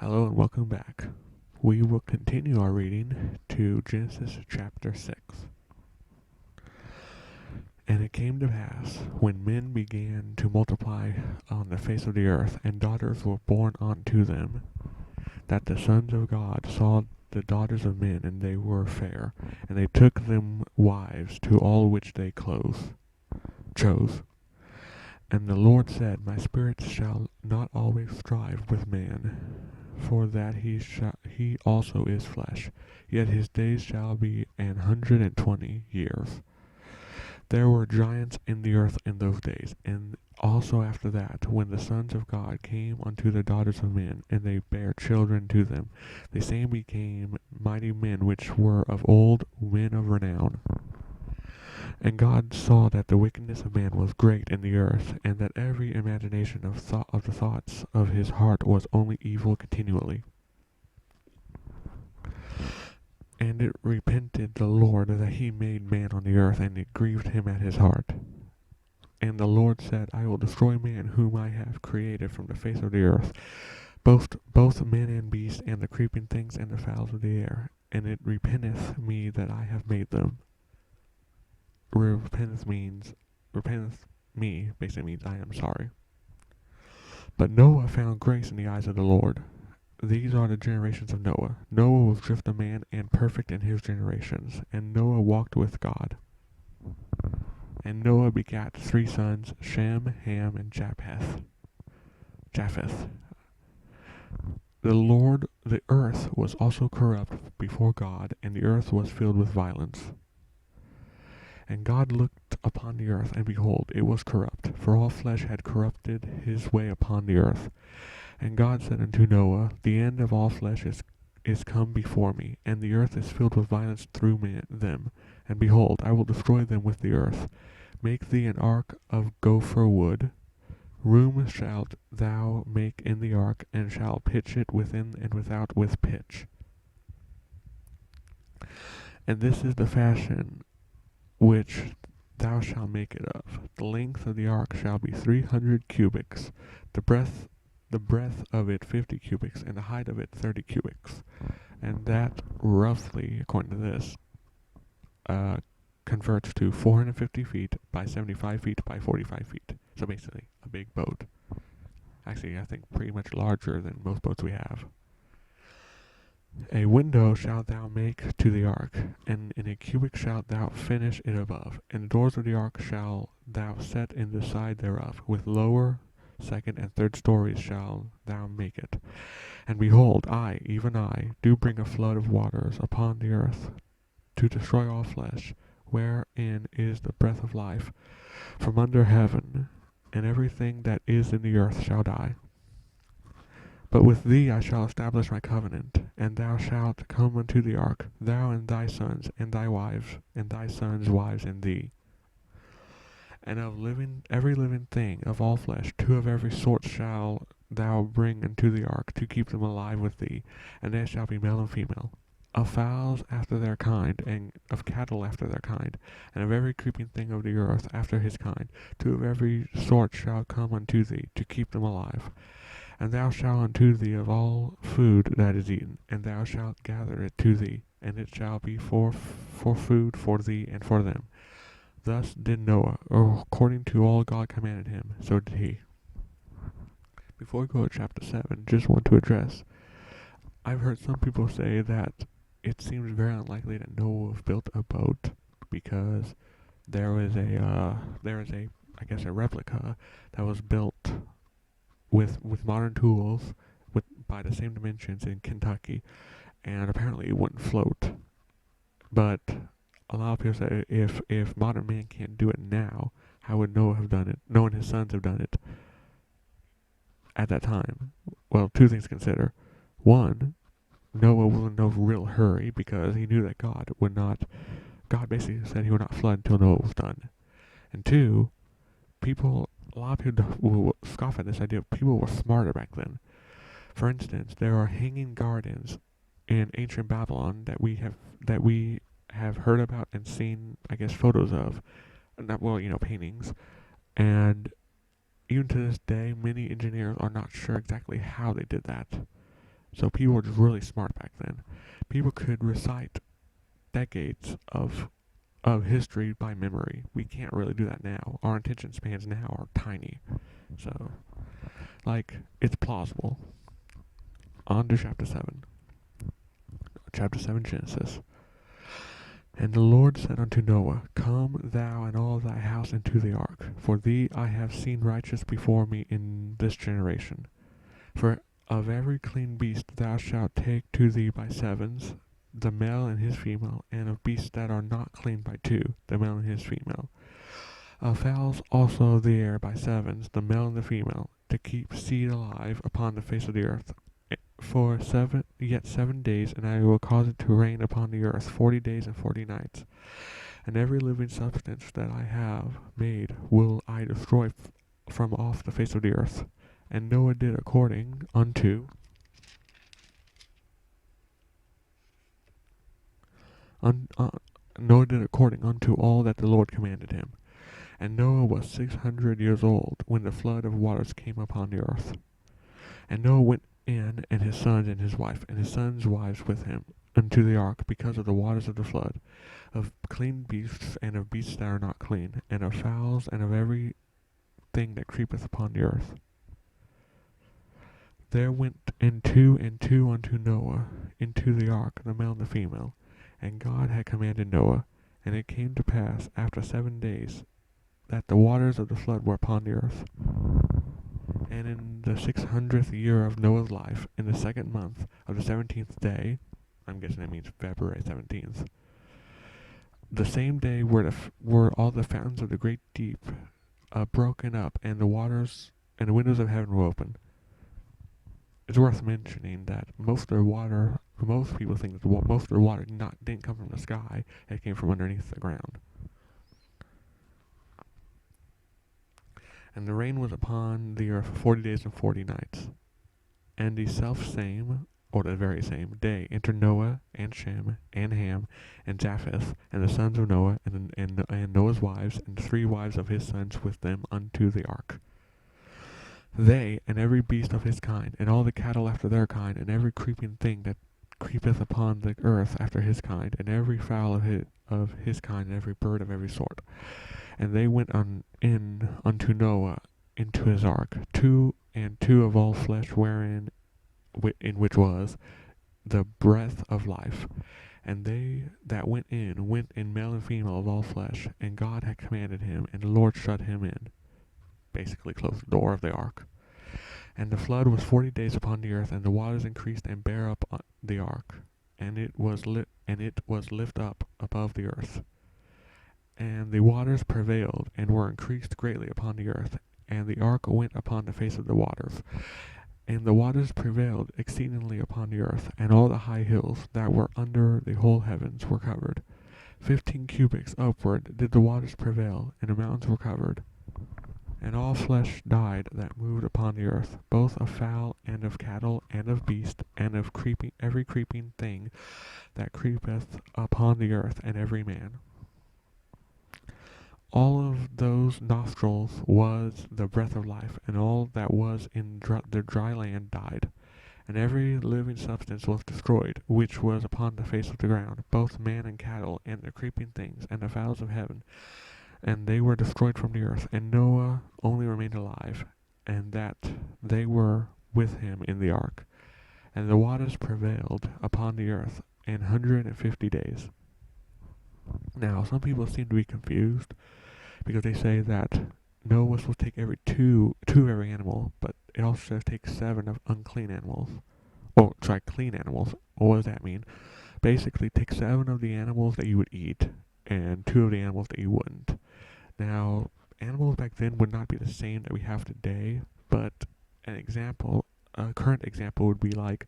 Hello and welcome back. We will continue our reading to Genesis chapter 6. And it came to pass, when men began to multiply on the face of the earth, and daughters were born unto them, that the sons of God saw the daughters of men, and they were fair, and they took them wives to all which they chose. And the Lord said, My spirit shall not always strive with man, for that he also is flesh, yet his days shall be 120 years. There were giants in the earth in those days, and also after that, when the sons of God came unto the daughters of men, and they bare children to them, the same became mighty men which were of old, men of renown. And God saw that the wickedness of man was great in the earth, and that every imagination of the thoughts of his heart was only evil continually. And it repented the Lord that he made man on the earth, and it grieved him at his heart. And the Lord said, I will destroy man whom I have created from the face of the earth, both men and beasts, and the creeping things, and the fowls of the air. And it repenteth me that I have made them. Repenteth me basically means I am sorry. But Noah found grace in the eyes of the Lord. These are the generations of Noah. Noah was just a man and perfect in his generations, and Noah walked with God. And Noah begat 3 sons, Shem, Ham, and Japheth. The earth was also corrupt before God, and the earth was filled with violence. And God looked upon the earth, and behold, it was corrupt, for all flesh had corrupted his way upon the earth. And God said unto Noah, The end of all flesh is come before me, and the earth is filled with violence through them. And behold, I will destroy them with the earth. Make thee an ark of gopher wood. Room shalt thou make in the ark, and shalt pitch it within and without with pitch. And this is the fashion which thou shalt make it of. The length of the ark shall be 300 cubits, the breadth of it 50 cubits, and the height of it 30 cubits. And that roughly, according to this, converts to 450 feet by 75 feet by 45 feet. So basically, a big boat. Actually, I think pretty much larger than most boats we have. A window shalt thou make to the ark, and in a cubit shalt thou finish it above. And the doors of the ark shalt thou set in the side thereof. With lower, second, and third stories shalt thou make it. And behold, I, even I, do bring a flood of waters upon the earth, to destroy all flesh, wherein is the breath of life, from under heaven, and everything that is in the earth shall die. But with thee I shall establish my covenant, and thou shalt come unto the ark, thou and thy sons, and thy wives, and thy sons' wives, and thee. And of every living thing of all flesh, 2 of every sort shall thou bring into the ark, to keep them alive with thee, and they shall be male and female. Of fowls after their kind, and of cattle after their kind, and of every creeping thing of the earth after his kind, 2 of every sort shall come unto thee, to keep them alive. And thou shalt unto thee of all food that is eaten, and thou shalt gather it to thee, and it shall be for food for thee and for them. Thus did Noah, according to all God commanded him, so did he. Before we go to chapter 7, just want to address, I've heard some people say that it seems very unlikely that Noah would have built a boat, because there is a replica that was built with modern tools, by the same dimensions in Kentucky, and apparently it wouldn't float. But a lot of people say, if modern man can't do it now, how would Noah have done it? Noah and his sons have done it at that time. Well, 2 things to consider. 1, Noah was in no real hurry, because he knew that God basically said he would not flood until Noah was done. And 2, a lot of people will scoff at this idea. People were smarter back then. For instance, there are hanging gardens in ancient Babylon that we have heard about and seen, I guess, photos of, paintings. And even to this day, many engineers are not sure exactly how they did that. So people were just really smart back then. People could recite decades of history by memory. We can't really do that now. Our attention spans now are tiny. So, like, it's plausible. On to chapter 7. Chapter 7, Genesis. And the Lord said unto Noah, Come thou and all thy house into the ark, for thee I have seen righteous before me in this generation. For of every clean beast thou shalt take to thee by sevens, the male and his female, and of beasts that are not clean by two, the male and his female. Of fowls also of the air by sevens, the male and the female, to keep seed alive upon the face of the earth. For 7 days, and I will cause it to rain upon the earth 40 days and 40 nights. And every living substance that I have made will I destroy from off the face of the earth. And Noah did according unto Noah did according unto all that the Lord commanded him. And Noah was 600 years old when the flood of waters came upon the earth. And Noah went in, and his sons and his wife, and his sons' wives with him, unto the ark, because of the waters of the flood, of clean beasts, and of beasts that are not clean, and of fowls, and of every thing that creepeth upon the earth. There went in two and two unto Noah into the ark, the male and the female. And God had commanded Noah, and it came to pass after 7 days that the waters of the flood were upon the earth. And in the 600th year of Noah's life, in the 2nd month of the 17th day, I'm guessing that means February 17th, the same day were all the fountains of the great deep broken up, and the waters and the windows of heaven were open. It's worth mentioning that most people think that most of the water didn't come from the sky, it came from underneath the ground. And the rain was upon the earth 40 days and 40 nights. And the very same day entered Noah, and Shem, and Ham, and Japheth, and the sons of Noah, and Noah's wives, and 3 wives of his sons with them unto the ark. They, and every beast of his kind, and all the cattle after their kind, and every creeping thing that creepeth upon the earth after his kind, and every fowl of his kind, and every bird of every sort. And they went in unto Noah into his ark, 2 and 2 of all flesh, wherein in which was the breath of life. And they that went in male and female of all flesh, and God had commanded him, and the Lord shut him in. Basically closed the door of the ark. And the flood was 40 days upon the earth, and the waters increased and bare up the ark, and it was lift up above the earth. And the waters prevailed, and were increased greatly upon the earth, and the ark went upon the face of the waters. And the waters prevailed exceedingly upon the earth, and all the high hills that were under the whole heavens were covered. 15 cubits upward did the waters prevail, and the mountains were covered. And all flesh died that moved upon the earth, both of fowl, and of cattle, and of beast, and of every creeping thing that creepeth upon the earth, and every man. All of those nostrils was the breath of life, and all that was in the dry land died. And every living substance was destroyed, which was upon the face of the ground, both man and cattle, and the creeping things, and the fowls of heaven. And they were destroyed from the earth, and Noah only remained alive, and that they were with him in the ark. And the waters prevailed upon the earth 150 days. Now, some people seem to be confused, because they say that Noah was supposed to take two of every animal, but it also says take 7 of unclean animals. Clean animals. What does that mean? Basically, take 7 of the animals that you would eat, and 2 of the animals that you wouldn't. Now, animals back then would not be the same that we have today, but a current example would be like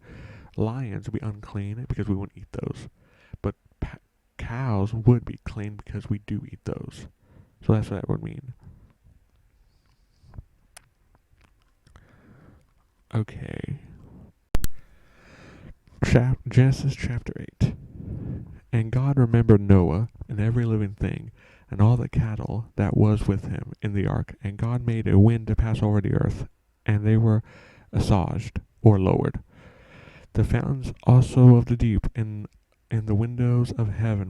lions would be unclean because we wouldn't eat those, but cows would be clean because we do eat those. So that's what that would mean. Okay. Genesis chapter 8. And God remembered Noah and every living thing, and all the cattle that was with him in the ark. And God made a wind to pass over the earth, and they were assuaged, or lowered. The fountains also of the deep and the windows of heaven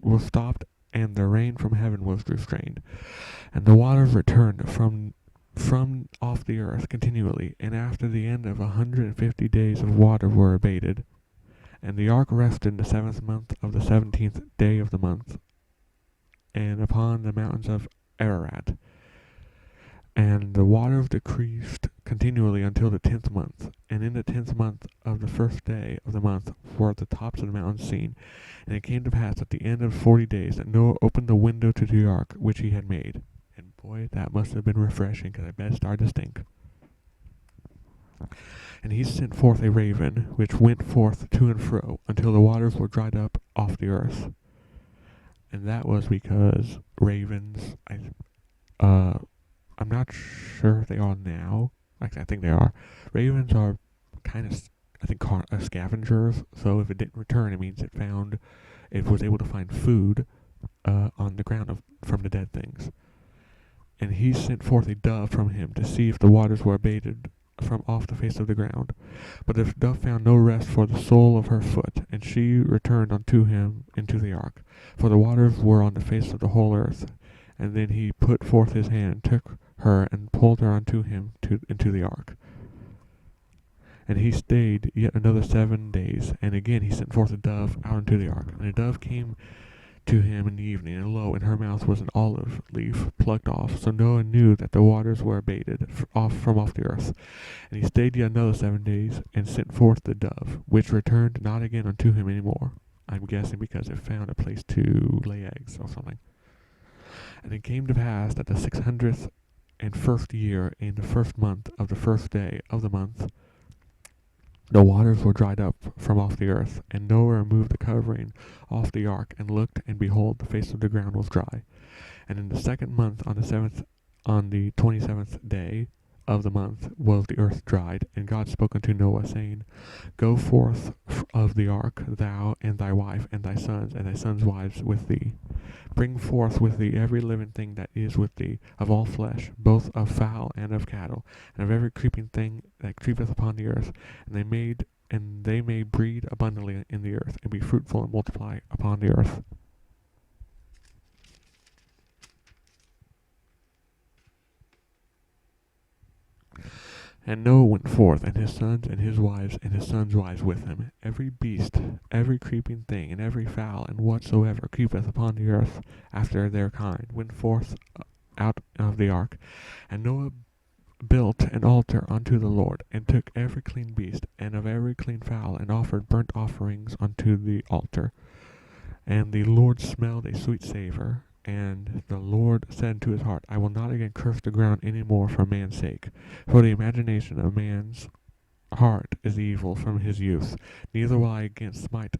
were stopped, and the rain from heaven was restrained, and the waters returned from off the earth continually, and after the end of 150 days of water were abated. And the ark rested in the 7th month of the 17th day of the month, and upon the mountains of Ararat. And the waters decreased continually until the 10th month. And in the 10th month of the 1st day of the month were the tops of the mountains seen. And it came to pass at the end of 40 days that Noah opened the window to the ark which he had made. And boy, that must have been refreshing, because I bet it started to stink. And he sent forth a raven, which went forth to and fro, until the waters were dried up off the earth. And that was because ravens, I'm not sure if they are now. Actually, I think they are. Ravens are kind of, I think, scavengers. So if it didn't return, it means it was able to find food on the ground from the dead things. And he sent forth a dove from him to see if the waters were abated from off the face of the ground. But the dove found no rest for the sole of her foot, and she returned unto him into the ark. For the waters were on the face of the whole earth. And then he put forth his hand, and took her, and pulled her unto him into the ark. And he stayed yet another 7 days, and again he sent forth a dove out into the ark. And the dove came to him in the evening, and lo, in her mouth was an olive leaf plucked off. So Noah knew that the waters were abated from off the earth. And he stayed yet another 7 days, and sent forth the dove, which returned not again unto him any more. I'm guessing because it found a place to lay eggs or something. And it came to pass that the 601st year, in the 1st month of the 1st day of the month, the waters were dried up from off the earth. And Noah removed the covering off the ark, and looked, and behold, the face of the ground was dry. And in the 2nd month, on the 27th day of the month, was the earth dried. And God spoke unto Noah, saying, Go forth of the ark, thou and thy wife, and thy sons' wives with thee. Bring forth with thee every living thing that is with thee, of all flesh, both of fowl and of cattle, and of every creeping thing that creepeth upon the earth, and they may breed abundantly in the earth, and be fruitful and multiply upon the earth. And Noah went forth, and his sons and his wives and his sons' wives with him. Every beast, every creeping thing, and every fowl, and whatsoever creepeth upon the earth after their kind, went forth out of the ark. And Noah built an altar unto the Lord, and took every clean beast, and of every clean fowl, and offered burnt offerings unto the altar. And the Lord smelled a sweet savour. And the Lord said to his heart, I will not again curse the ground any more for man's sake. For the imagination of man's heart is evil from his youth. Neither will I again smite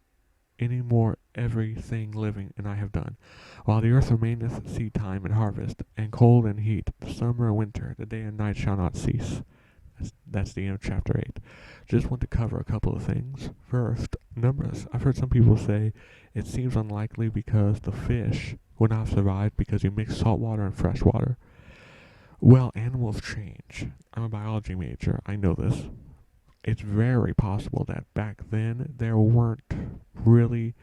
any more everything living, and I have done. While the earth remaineth seed time and harvest, and cold and heat, summer and winter, the day and night shall not cease. That's the end of chapter 8. Just want to cover a couple of things. First, numbers. I've heard some people say it seems unlikely because the fish would not have survived because you mix salt water and fresh water. Well, animals change. I'm a biology major. I know this. It's very possible that back then there weren't really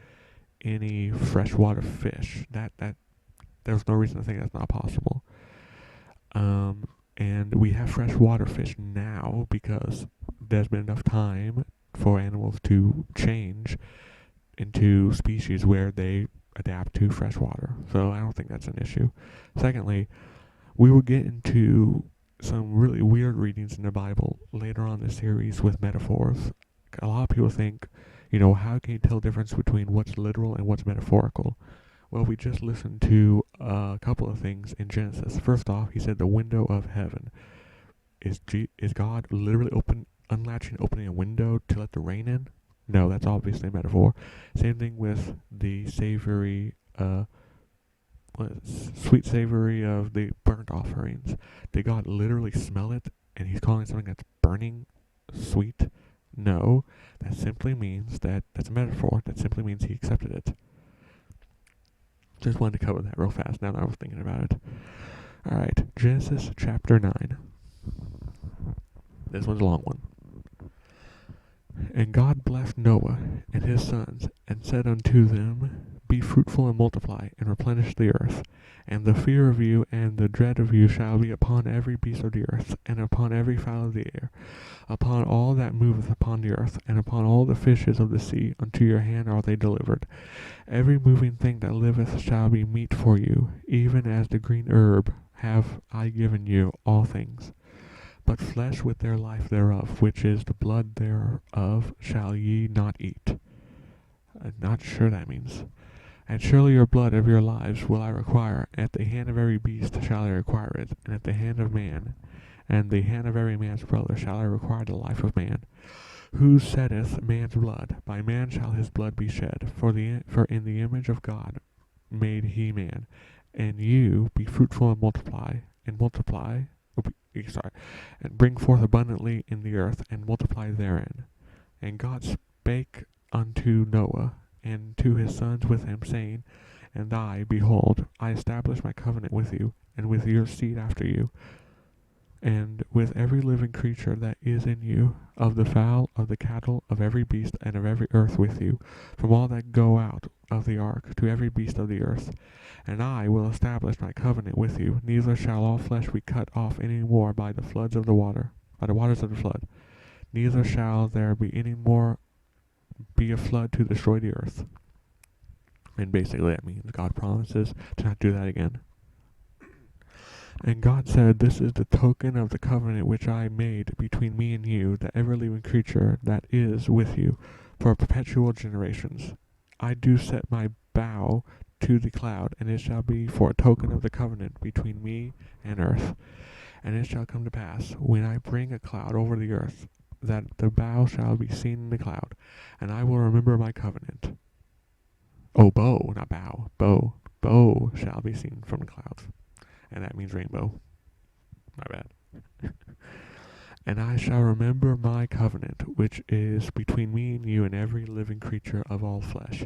any freshwater fish. That there's no reason to think that's not possible. And we have freshwater fish now because there's been enough time for animals to change into species where they adapt to freshwater. So I don't think that's an issue. Secondly, we will get into some really weird readings in the Bible later on in the series with metaphors. A lot of people think, how can you tell the difference between what's literal and what's metaphorical? Well, we just listened to a couple of things in Genesis. First off, he said the window of heaven. Is God literally unlatching, opening a window to let the rain in? No, that's obviously a metaphor. Same thing with the savory, sweet savory of the burnt offerings. Did God literally smell it, and he's calling something that's burning sweet? No, that simply means that's a metaphor. That simply means he accepted it. Just wanted to cover that real fast now that I was thinking about it. Alright, Genesis chapter 9. This one's a long one. And God blessed Noah and his sons, and said unto them, Be fruitful and multiply, and replenish the earth. And the fear of you and the dread of you shall be upon every beast of the earth, and upon every fowl of the air, upon all that moveth upon the earth, and upon all the fishes of the sea. Unto your hand are they delivered. Every moving thing that liveth shall be meat for you, even as the green herb have I given you all things. But flesh with their life thereof, which is the blood thereof, shall ye not eat. I'm not sure that means. And surely your blood of your lives will I require. At the hand of every beast shall I require it, and at the hand of man, and the hand of every man's brother shall I require the life of man. Who sheddeth man's blood, by man shall his blood be shed. For in the image of God made he man. And you be fruitful and and bring forth abundantly in the earth, and multiply therein. And God spake unto Noah, and to his sons with him, saying, And I, behold, I establish my covenant with you, and with your seed after you, and with every living creature that is in you, of the fowl, of the cattle, of every beast, and of every earth with you, from all that go out of the ark, to every beast of the earth. And I will establish my covenant with you, neither shall all flesh be cut off any more by the floods of the water, by the waters of the flood. Neither shall there be any more be a flood to destroy the earth. And basically that means God promises to not do that again. And God said, This is the token of the covenant which I made between me and you, the ever living creature that is with you, for perpetual generations. I do set my bow to the cloud, and it shall be for a token of the covenant between me and earth. And it shall come to pass, when I bring a cloud over the earth, that the bow shall be seen in the cloud, and I will remember my covenant. Oh, bow, not bow. Bow. Bow shall be seen from the clouds. And that means rainbow. My bad. And I shall remember my covenant, which is between me and you and every living creature of all flesh.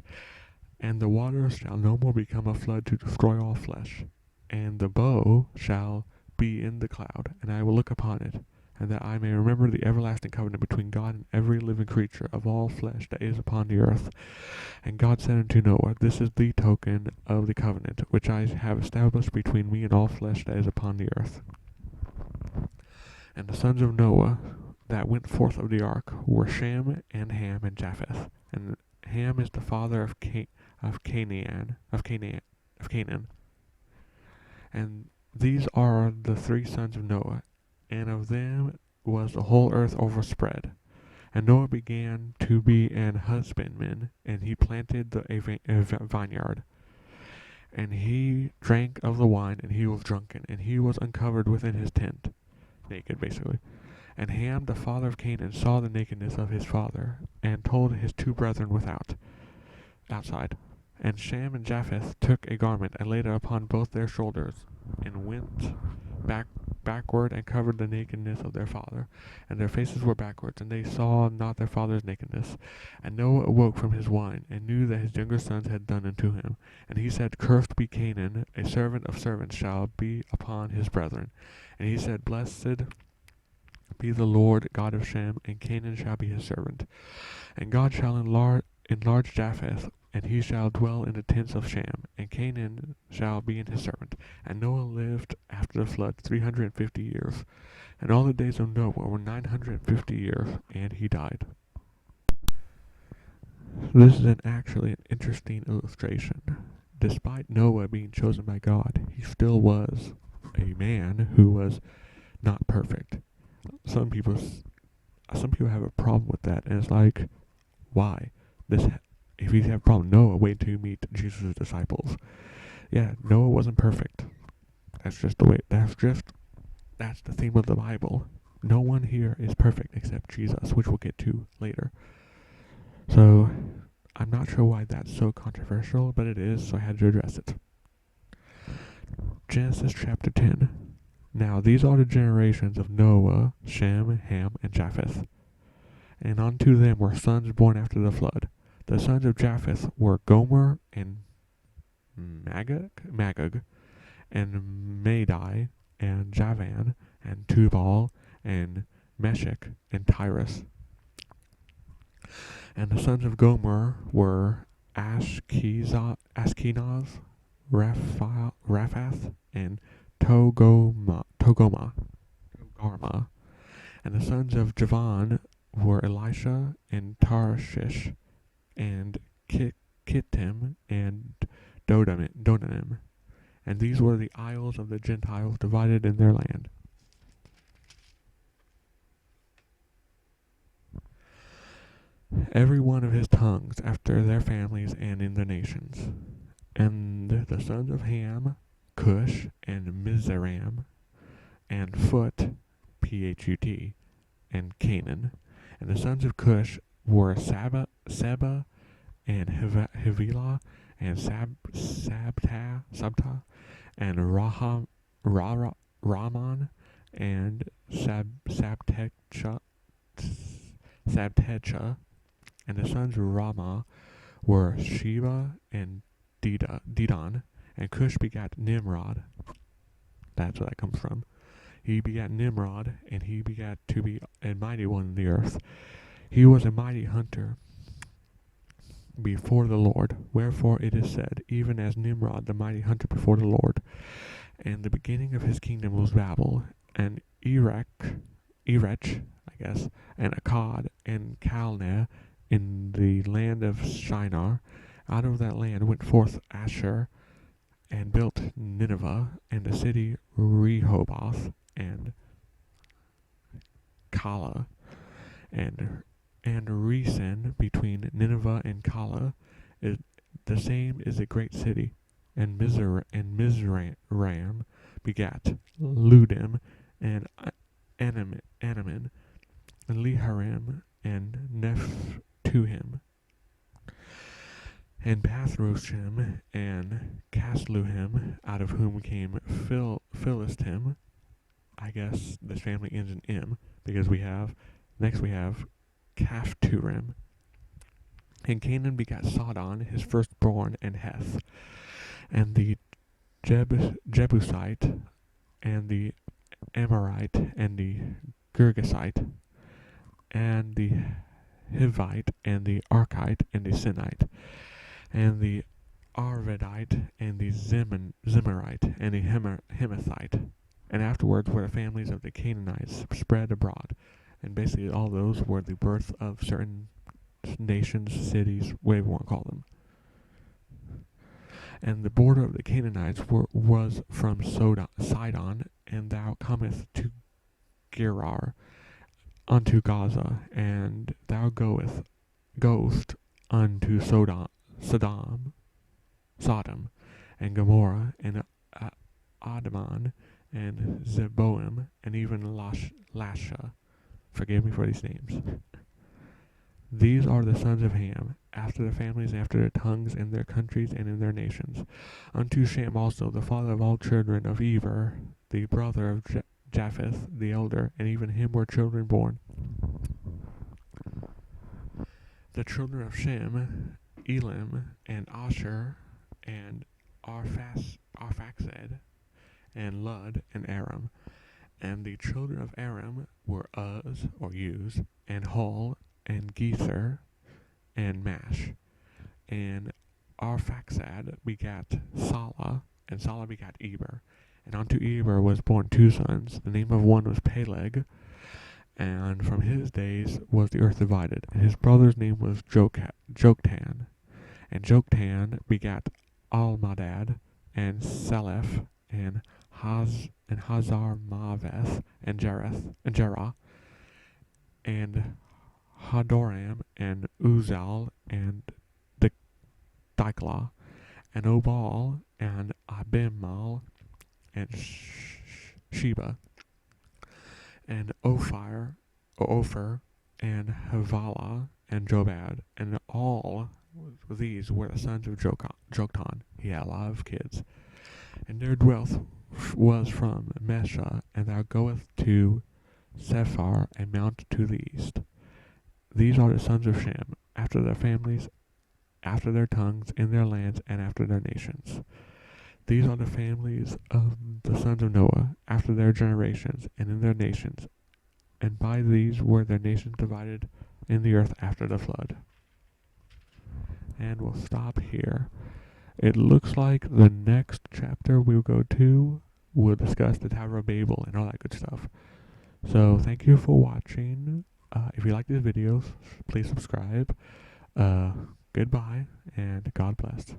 And the waters shall no more become a flood to destroy all flesh. And the bow shall be in the cloud, and I will look upon it, and that I may remember the everlasting covenant between God and every living creature of all flesh that is upon the earth. And God said unto Noah, This is the token of the covenant, which I have established between me and all flesh that is upon the earth. And the sons of Noah that went forth of the ark were Shem and Ham and Japheth. And Ham is the father of Canaan. And these are the three sons of Noah, and of them was the whole earth overspread. And Noah began to be an husbandman, and he planted a vineyard. And he drank of the wine, and he was drunken, and he was uncovered within his tent, naked basically. And Ham, the father of Canaan, saw the nakedness of his father, and told his two brethren outside. And Shem and Japheth took a garment, and laid it upon both their shoulders, and went backward, and covered the nakedness of their father. And their faces were backwards, and they saw not their father's nakedness. And Noah awoke from his wine, and knew that his younger sons had done unto him. And he said, Cursed be Canaan, a servant of servants shall be upon his brethren. And he said, Blessed be the Lord God of Shem, and Canaan shall be his servant. And God shall enlarge Japheth, and he shall dwell in the tents of Shem, and Canaan shall be in his servant. And Noah lived after the flood 350 years. And all the days of Noah were 950 years, and he died. This is actually an interesting illustration. Despite Noah being chosen by God, he still was a man who was not perfect. Some people have a problem with that, and it's like, why? If you have a problem, Noah, wait until you meet Jesus' disciples. Yeah, Noah wasn't perfect. That's the theme of the Bible. No one here is perfect except Jesus, which we'll get to later. So, I'm not sure why that's so controversial, but it is, so I had to address it. Genesis chapter 10. Now these are the generations of Noah, Shem, Ham, and Japheth. And unto them were sons born after the flood. The sons of Japheth were Gomer and Magog, and Madai, and Javan, and Tubal, and Meshech, and Tyrus. And the sons of Gomer were Ashkenaz, Raphath, and Togarma. And the sons of Javan were Elisha and Tarshish, and Kittim and Dodanim. And these were the isles of the Gentiles divided in their land. Every one of his tongues after their families and in the nations. And the sons of Ham, Cush, and Mizraim, and Phut, Phut, and Canaan. And the sons of Cush were Seba, and Havilah, and Sabta, and Raman, and Sabtecha. And the sons of Ramah were Sheba and Dedan. And Cush begat Nimrod. That's where that comes from. He begat Nimrod, and he begat to be a mighty one in the earth. He was a mighty hunter before the Lord. Wherefore it is said, even as Nimrod, the mighty hunter before the Lord. And the beginning of his kingdom was Babel, and Erech, I guess, and Akkad, and Calneh, in the land of Shinar. Out of that land went forth Asher, and built Nineveh, and the city Rehoboth, and Kala, and Resen between Nineveh and Kala. The same is a great city. And Mizraim begat Ludim, and Anamin, and Leharim, and Nephtuhim, and Pathrushim, and Casluhim, out of whom came Philistim. I guess this family ends in M, because we have Caphturim. And Canaan begat Sodon, his firstborn, and Heth, and the Jebusite, and the Amorite, and the Girgasite, and the Hivite, and the Archite, and the Sinite, and the Arvadite, and the Zimmerite, and the Hemathite. And afterwards were the families of the Canaanites spread abroad. And basically all those were the birth of certain nations, cities, whatever you want to call them. And the border of the Canaanites was from Sidon, and thou comest to Gerar, unto Gaza, and thou goest unto Sodom, and Gomorrah, and Adamon, and Zeboim, and even Lasha. Forgive me for these names. These are the sons of Ham, after their families, after their tongues, in their countries, and in their nations. Unto Shem also, the father of all children of Eber, the brother of Japheth, the elder, and even him were children born. The children of Shem, Elam, and Asher, and Arphaxad, and Lud, and Aram. And the children of Aram were Uz, or Uz, and Hul, and Gether, and Mash. And Arphaxad begat Salah, and Salah begat Eber. And unto Eber was born two sons. The name of one was Peleg, and from his days was the earth divided. And his brother's name was Joktan. And Joktan begat Almadad, and Saleph, and Hazar Maveth, and Jerah, and Hadoram, and Uzal, and Diklah, and Obal, and Abimal, and Sheba, and Ophir, and Havilah, and Jobad, and all these were the sons of Joktan. He had a lot of kids. And their dwelt was from Mesha, and thou goest to Sephar, a mount to the east. These are the sons of Shem, after their families, after their tongues, in their lands, and after their nations. These are the families of the sons of Noah, after their generations, and in their nations. And by these were their nations divided in the earth after the flood. and we'll stop here. It looks like the next chapter we'll go to will discuss the Tower of Babel and all that good stuff. So thank you for watching. If you like these videos, please subscribe. Goodbye and God bless.